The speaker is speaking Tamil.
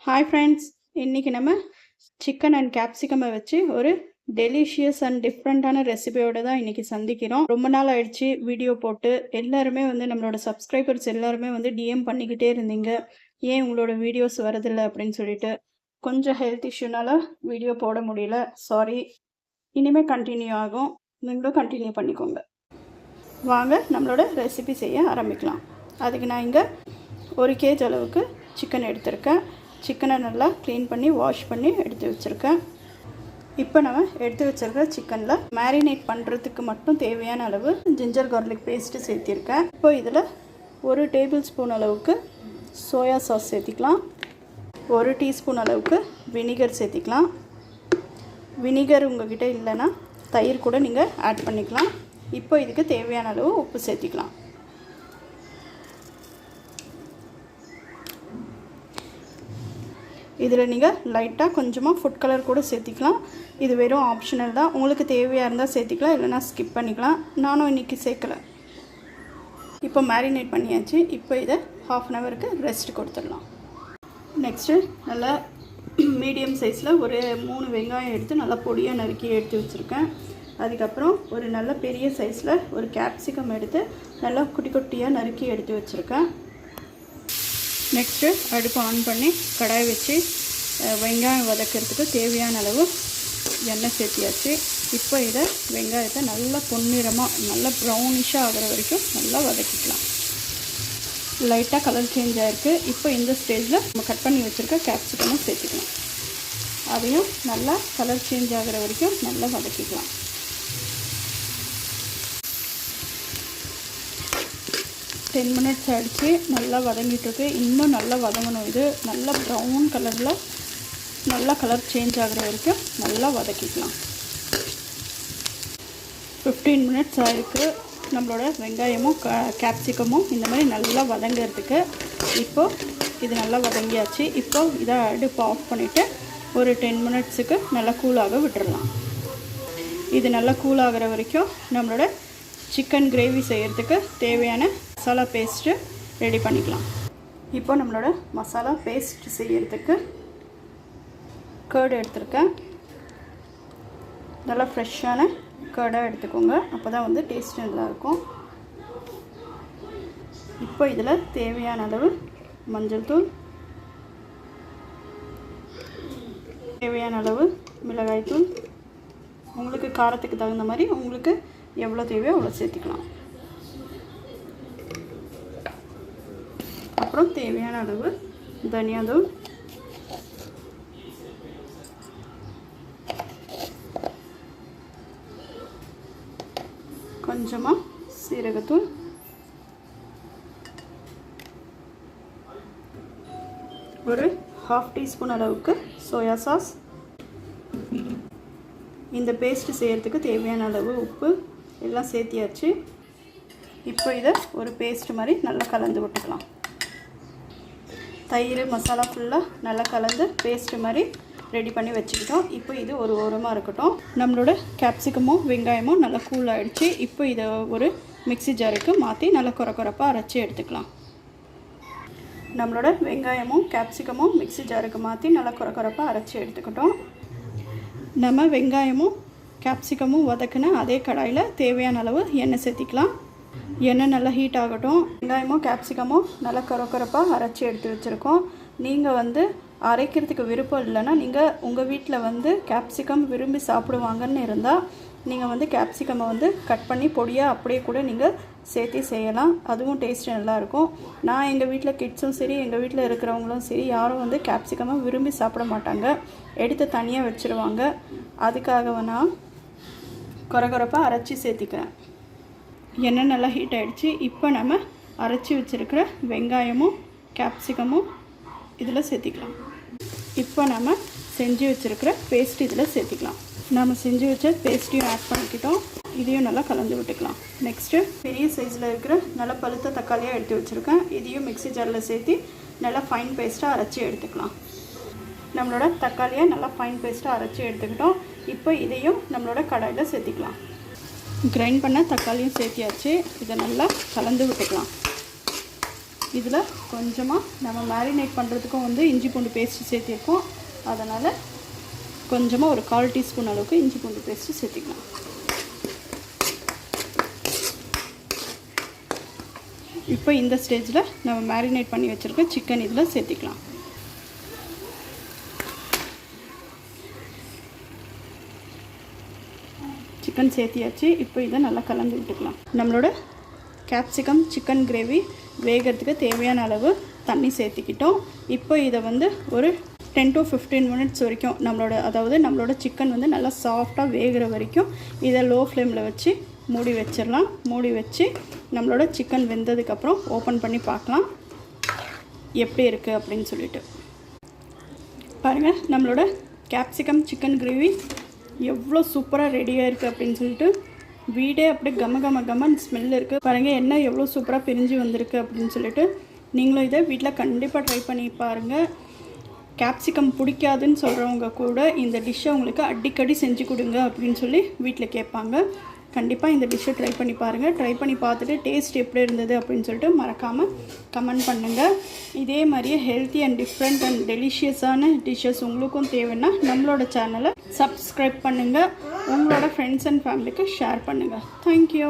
ஹாய் ஃப்ரெண்ட்ஸ், இன்றைக்கி நம்ம சிக்கன் அண்ட் கேப்சிகமை வச்சு ஒரு டெலிஷியஸ் அண்ட் டிஃப்ரெண்ட்டான ரெசிபியோடு தான் இன்றைக்கி சந்திக்கிறோம். ரொம்ப நாள் ஆயிடுச்சு வீடியோ போட்டு. எல்லாருமே நம்மளோட சப்ஸ்கிரைபர்ஸ் எல்லாருமே டிஎம் பண்ணிக்கிட்டே இருந்தீங்க, ஏன் உங்களோட வீடியோஸ் வரதில்லை அப்படின்னு சொல்லிட்டு. கொஞ்சம் ஹெல்த் இஷ்யூனால வீடியோ போட முடியல, சாரி. இனிமேல் கண்டினியூ ஆகும், நீங்களும் கண்டினியூ பண்ணிக்கோங்க. வாங்க நம்மளோட ரெசிபி செய்ய ஆரம்பிக்கலாம். அதுக்கு நான் இங்கே 1 kg அளவுக்கு சிக்கன் எடுத்திருக்கேன். சிக்கனை நல்லா க்ளீன் பண்ணி வாஷ் பண்ணி எடுத்து வச்சுருக்கேன். இப்போ நம்ம எடுத்து வச்சுருக்க சிக்கனில் மேரினேட் பண்ணுறதுக்கு மட்டும் தேவையான அளவு ஜிஞ்சர் கார்லிக் பேஸ்ட்டு சேர்த்திருக்கேன். இப்போ இதில் 1 டேபிள் ஸ்பூன் அளவுக்கு சோயா சாஸ் சேர்த்திக்கலாம். 1 டீஸ்பூன் அளவுக்கு வினிகர் சேர்த்திக்கலாம். வினிகர் உங்கள்கிட்ட இல்லைன்னா தயிர் கூட நீங்கள் ஆட் பண்ணிக்கலாம். இப்போ இதுக்கு தேவையான அளவு உப்பு சேர்த்திக்கலாம். இதில் நீங்கள் லைட்டாக கொஞ்சமாக ஃபுட் கலர் கூட சேர்த்திக்கலாம். இது வெறும் ஆப்ஷனல் தான், உங்களுக்கு தேவையாக இருந்தால் சேர்த்திக்கலாம், இல்லைனா ஸ்கிப் பண்ணிக்கலாம். நானும் இன்றைக்கி சேர்க்கலை. இப்போ மேரினேட் பண்ணியாச்சு. இப்போ இதை 1/2 அன் ஹவருக்கு ரெஸ்ட் கொடுத்துடலாம். நெக்ஸ்ட்டு நல்லா மீடியம் சைஸில் ஒரு 3 வெங்காயம் எடுத்து நல்லா பொடியாக நறுக்கி எடுத்து வச்சுருக்கேன். அதுக்கப்புறம் ஒரு நல்ல பெரிய சைஸில் ஒரு கேப்சிகம் எடுத்து நல்லா குட்டி குட்டியாக நறுக்கி எடுத்து வச்சுருக்கேன். நெக்ஸ்ட்டு அடுப்பு ஆன் பண்ணி கடாய் வச்சு வெங்காயம் வதக்கிறதுக்கு தேவையான அளவு எண்ணெய் சேர்த்தியாச்சு. இப்போ இதை வெங்காயத்தை நல்லா பொன்னிறமாக நல்லா ப்ரௌனிஷாக ஆகிற வரைக்கும் நல்லா வதக்கிக்கலாம். லைட்டாக கலர் சேஞ்ச் ஆகிருக்கு. இப்போ இந்த ஸ்டேஜில் நம்ம கட் பண்ணி வச்சுருக்க கேப்சிகமும் சேர்த்துக்கலாம். அதையும் நல்லா கலர் சேஞ்ச் ஆகிற வரைக்கும் நல்லா வதக்கிக்கலாம். டென் மினிட்ஸ் ஆகிடுச்சு, நல்லா வதங்கிட்டுருக்கு. இன்னும் நல்லா வதங்கணும். இது நல்லா ப்ரௌன் கலரில் நல்லா கலர் சேஞ்ச் ஆகிற வரைக்கும் நல்லா வதக்கிக்கலாம். 15 மினிட்ஸ் ஆகிருக்கு. நம்மளோட வெங்காயமும் கேப்சிகமும் இந்த மாதிரி நல்லா வதங்கிறதுக்கு. இப்போது இது நல்லா வதங்கியாச்சு. இப்போது இதை அடுப்பு ஆஃப் பண்ணிவிட்டு ஒரு 10 மினிட்ஸுக்கு நல்லா கூலாக விட்டுடலாம். இது நல்லா கூலாகிற வரைக்கும் நம்மளோட சிக்கன் கிரேவி செய்கிறதுக்கு தேவையான மசாலா பேஸ்ட்டு ரெடி பண்ணிக்கலாம். இப்போ நம்மளோட மசாலா பேஸ்ட் செய்கிறதுக்கு கர்டு எடுத்துருக்கேன். நல்லா ஃப்ரெஷ்ஷான கர்டாக எடுத்துக்கோங்க, அப்போ தான் டேஸ்ட் நல்லாயிருக்கும். இப்போ இதில் தேவையான அளவு மஞ்சள் தூள், தேவையான அளவு மிளகாய் தூள், உங்களுக்கு காரத்துக்கு தகுந்த மாதிரி உங்களுக்கு எவ்வளோ தேவையோ அவ்வளோ சேர்த்துக்கலாம். அப்புறம் தேவையான அளவு தனியாத்தூள், கொஞ்சமாக சீரகத்தூள், ஒரு 1/2 டீஸ்பூன் அளவுக்கு சோயா சாஸ், இந்த பேஸ்ட்டு செய்கிறதுக்கு தேவையான அளவு உப்பு எல்லாம் சேர்த்தியாச்சு. இப்போ இதை ஒரு பேஸ்ட் மாதிரி நல்லா கலந்து விட்டுக்கலாம். தயிர் மசாலா ஃபுல்லாக நல்லா கலந்து பேஸ்ட்டு மாதிரி ரெடி பண்ணி வச்சுக்கிட்டோம். இப்போ இது ஒரு ஓரமாக இருக்கட்டும். நம்மளோட கேப்சிகமும் வெங்காயமும் நல்லா கூல் ஆகிடுச்சு. இப்போ இதை ஒரு மிக்ஸி ஜாருக்கு மாற்றி நல்லா குறப்பாக அரைச்சி எடுத்துக்கலாம். நம்மளோட வெங்காயமும் கேப்சிகமும் மிக்ஸி ஜாருக்கு மாற்றி நல்லா குறப்பாக அரைச்சி எடுத்துக்கிட்டோம். நம்ம வெங்காயமும் கேப்சிகமும் வதக்கின அதே கடாயில் தேவையான அளவு எண்ணெய் சேர்த்திக்கலாம். எண்ணெய் நல்லா ஹீட் ஆகட்டும். வெங்காயமும் கேப்சிகமும் நல்லா குறப்பாக அரைச்சி எடுத்து வச்சுருக்கோம். நீங்கள் அரைக்கிறதுக்கு விருப்பம் இல்லைன்னா நீங்கள் உங்கள் வீட்டில் கேப்சிகம் விரும்பி சாப்பிடுவாங்கன்னு இருந்தால் நீங்கள் கேப்சிகமை கட் பண்ணி பொடியாக அப்படியே கூட நீங்கள் சேர்த்து செய்யலாம். அதுவும் டேஸ்ட்டு நல்லாயிருக்கும். நான் எங்கள் வீட்டில் கிட்ஸும் சரி எங்கள் வீட்டில் இருக்கிறவங்களும் சரி யாரும் கேப்சிகமை விரும்பி சாப்பிட மாட்டாங்க, எடுத்து தனியாக வச்சுருவாங்க. அதுக்காக நான் குறப்பாக அரைச்சி சேர்த்திக்கிறேன். எண்ணெய் நல்லா ஹீட் ஆகிடுச்சு. இப்போ நம்ம அரைச்சி வச்சுருக்கிற வெங்காயமும் கேப்சிகமும் இதில் சேர்த்திக்கலாம். இப்போ நம்ம செஞ்சு வச்சுருக்கிற பேஸ்ட் இதில் சேர்த்திக்கலாம். நம்ம செஞ்சு வச்ச பேஸ்ட்டையும் ஆட் பண்ணிக்கிட்டோம். இதையும் நல்லா கலந்து விட்டுக்கலாம். நெக்ஸ்ட்டு பெரிய சைஸில் இருக்கிற நல்லா பழுத்த தக்காளியாக எடுத்து வச்சுருக்கேன். இதையும் மிக்ஸி ஜாரில் சேர்த்து நல்லா ஃபைன் பேஸ்ட்டாக அரைச்சி எடுத்துக்கலாம். நம்மளோட தக்காளியை நல்லா ஃபைன் பேஸ்ட்டாக அரைச்சி எடுத்துக்கிட்டோம். இப்போ இதையும் நம்மளோட கடாயில் சேர்த்திக்கலாம். கிரைண்ட் பண்ண தக்காளியும் சேர்த்தியாச்சு. இதை நல்லா கலந்து விட்டுக்கலாம். இதில் கொஞ்சமாக நம்ம மேரினேட் பண்ணுறதுக்கும் வந்து இஞ்சி பூண்டு பேஸ்ட்டு சேர்த்திருக்கோம். அதனால் கொஞ்சமாக ஒரு 1/4 டீஸ்பூன் அளவுக்கு இஞ்சி பூண்டு பேஸ்ட்டு சேர்த்திக்கலாம். இப்போ இந்த ஸ்டேஜில் நம்ம மேரினேட் பண்ணி வச்சுருக்க சிக்கன் இதில் சேர்த்திக்கலாம். சிக்கன் சேர்த்தியாச்சு. இப்போ இதை நல்லா கலந்து விட்டுக்கலாம். நம்மளோட கேப்சிகம் சிக்கன் கிரேவி வேகிறதுக்கு தேவையான அளவு தண்ணி சேர்த்திக்கிட்டோம். இப்போ இதை வந்து ஒரு 10 to 15 மினிட்ஸ் வரைக்கும் நம்மளோட சிக்கன் வந்து நல்லா சாஃப்டாக வேகிற வரைக்கும் இதை லோ ஃப்ளேமில் வச்சு மூடி வச்சிடலாம். மூடி வச்சு நம்மளோட சிக்கன் வெந்ததுக்கப்புறம் ஓப்பன் பண்ணி பார்க்கலாம் எப்படி இருக்குது அப்படின்னு சொல்லிட்டு. பாருங்கள், நம்மளோட கேப்சிகம் சிக்கன் கிரேவி எவ்வளோ சூப்பராக ரெடியாக இருக்குது அப்படின்னு சொல்லிட்டு வீடே அப்படியே கம ஸ்மெல் இருக்குது. பாருங்கள், எண்ணெய் எவ்வளோ சூப்பராக பிரிஞ்சு வந்திருக்கு அப்படின்னு சொல்லிட்டு. நீங்களும் இதை வீட்டில் கண்டிப்பாக ட்ரை பண்ணி பாருங்கள். கேப்சிகம் பிடிக்காதுன்னு சொல்கிறவங்க கூட இந்த டிஷ்ஷை உங்களுக்கு அடிக்கடி செஞ்சு கொடுங்க அப்படின்னு சொல்லி வீட்டில் கேட்பாங்க. கண்டிப்பாக இந்த டிஷ்ஷை ட்ரை பண்ணி பாருங்கள். ட்ரை பண்ணி பார்த்துட்டு டேஸ்ட் எப்படி இருந்தது அப்படின்னு சொல்லிட்டு மறக்காமல் கமெண்ட் பண்ணுங்கள். இதே மாதிரியே ஹெல்த்தி அண்ட் டிஃப்ரெண்ட் அண்ட் டெலிஷியஸான டிஷ்ஷஸ் உங்களுக்கும் தேவைன்னா நம்மளோட சேனலை சப்ஸ்கிரைப் பண்ணுங்கள். உங்களோட ஃப்ரெண்ட்ஸ் அண்ட் ஃபேமிலிக்கு ஷேர் பண்ணுங்கள். தேங்க்யூ.